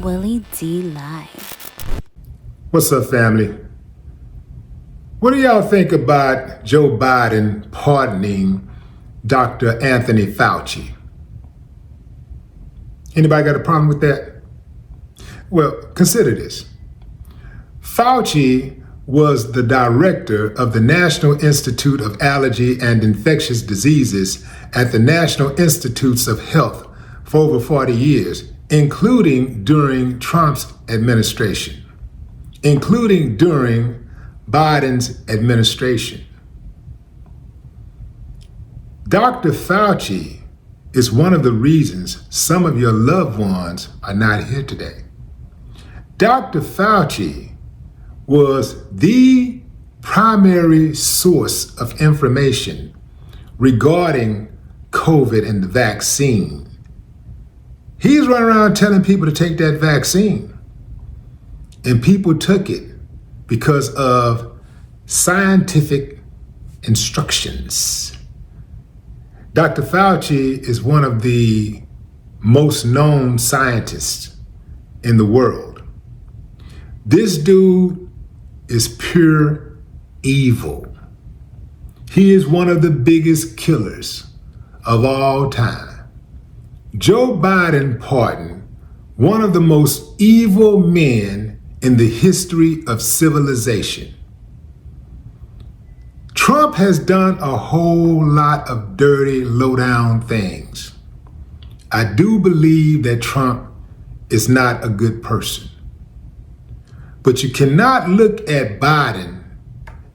Willie D Live. What's up, family? What do y'all think about Joe Biden pardoning Dr. Anthony Fauci? Anybody got a problem with that? Well, consider this. Fauci was the director of the National Institute of Allergy and Infectious Diseases at the National Institutes of Health for over 40 years, including during Trump's administration, including during Biden's administration. Dr. Fauci is one of the reasons some of your loved ones are not here today. Dr. Fauci was the primary source of information regarding COVID and the vaccine. He's running around telling people to take that vaccine. And people took it because of scientific instructions. Dr. Fauci is one of the most known scientists in the world. This dude is pure evil. He is one of the biggest killers of all time. Joe Biden pardoned one of the most evil men in the history of civilization. Trump has done a whole lot of dirty, low-down things. I do believe that Trump is not a good person. But you cannot look at Biden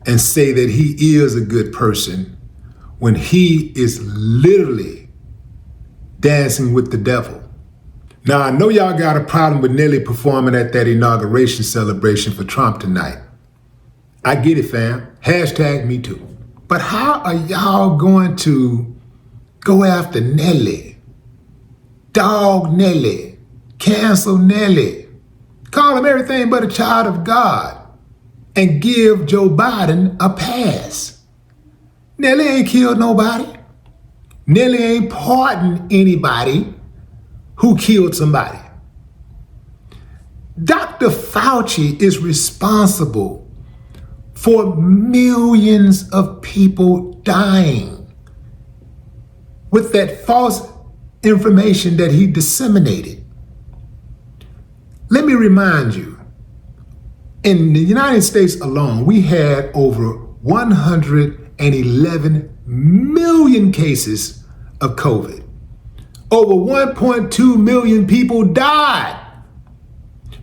and say that he is a good person when he is literally dancing with the devil. Now, I know y'all got a problem with Nelly performing at that inauguration celebration for Trump tonight. I get it, fam. Hashtag me too. But how are y'all going to go after Nelly? Dog Nelly. Cancel Nelly. Call him everything but a child of God. And give Joe Biden a pass. Nelly ain't killed nobody. Nelly ain't pardoned anybody who killed somebody. Dr. Fauci is responsible for millions of people dying with that false information that he disseminated. Let me remind you, in the United States alone, we had over 111 million cases of COVID. Over 1.2 million people died.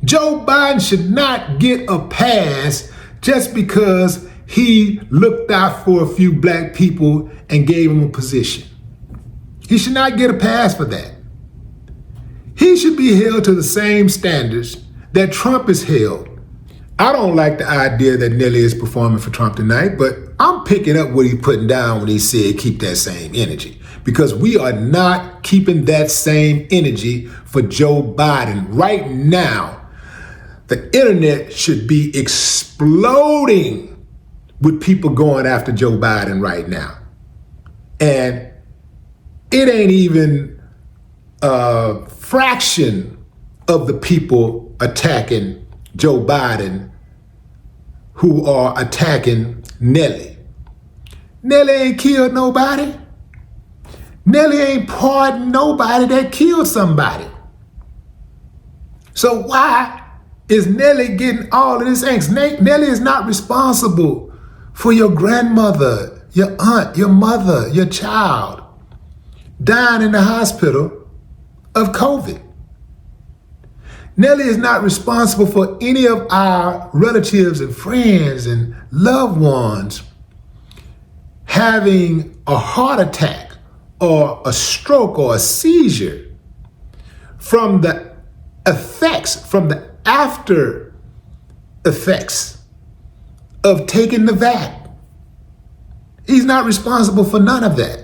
Joe Biden should not get a pass just because he looked out for a few black people and gave them a position. He should not get a pass for that. He should be held to the same standards that Trump is held. I don't like the idea that Nelly is performing for Trump tonight, but I'm picking up what he's putting down when he said keep that same energy, because we are not keeping that same energy for Joe Biden. Right now, the internet should be exploding with people going after Joe Biden right now. And it ain't even a fraction of the people attacking Joe Biden who are attacking Nelly. Nelly ain't killed nobody. Nelly ain't pardoned nobody that killed somebody. So why is Nelly getting all of this angst? Nelly is not responsible for your grandmother, your aunt, your mother, your child dying in the hospital of COVID. Nelly is not responsible for any of our relatives and friends and loved ones having a heart attack or a stroke or a seizure from the effects, from the after effects of taking the vac. He's not responsible for none of that.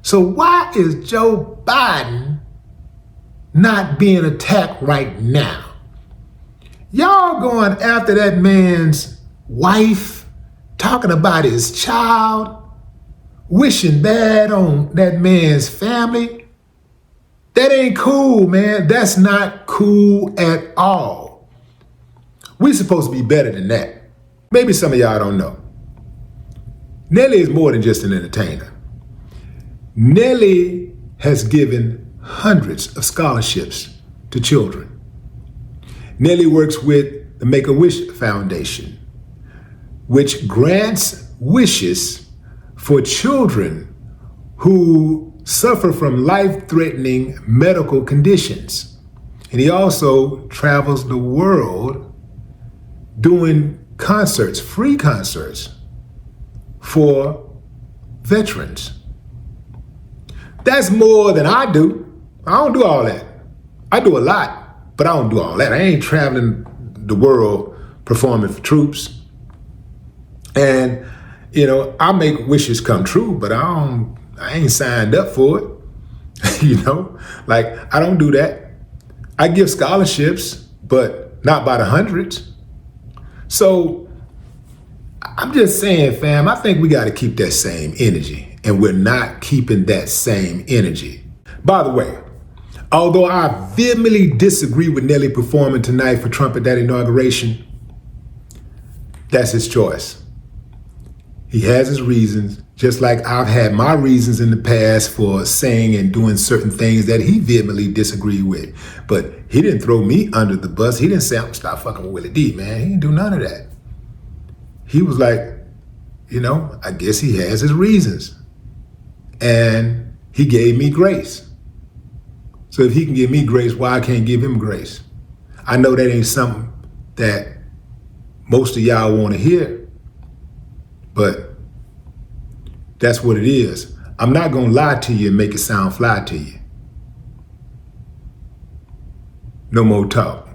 So why is Joe Biden not being attacked right now? Y'all going after that man's wife, talking about his child, wishing bad on that man's family. That ain't cool, man. That's not cool at all. We supposed to be better than that. Maybe some of y'all don't know. Nelly is more than just an entertainer. Nelly has given hundreds of scholarships to children. Nelly works with the Make-A-Wish Foundation, which grants wishes for children who suffer from life-threatening medical conditions. And he also travels the world doing concerts, free concerts for veterans. That's more than I do. I don't do all that. I do a lot, but I don't do all that. I ain't traveling the world performing for troops. And, you know, I make wishes come true, but I ain't signed up for it. You know, like, I don't do that. I give scholarships, but not by the hundreds. So I'm just saying, fam, I think we got to keep that same energy, and we're not keeping that same energy. By the way, although I vehemently disagree with Nelly performing tonight for Trump at that inauguration, that's his choice. He has his reasons, just like I've had my reasons in the past for saying and doing certain things that he vehemently disagreed with. But he didn't throw me under the bus. He didn't say, I'm gonna stop fucking with Willie D, man. He didn't do none of that. He was like, you know, I guess he has his reasons. And he gave me grace. So if he can give me grace, why I can't give him grace? I know that ain't something that most of y'all want to hear, but that's what it is. I'm not going to lie to you and make it sound fly to you. No more talk.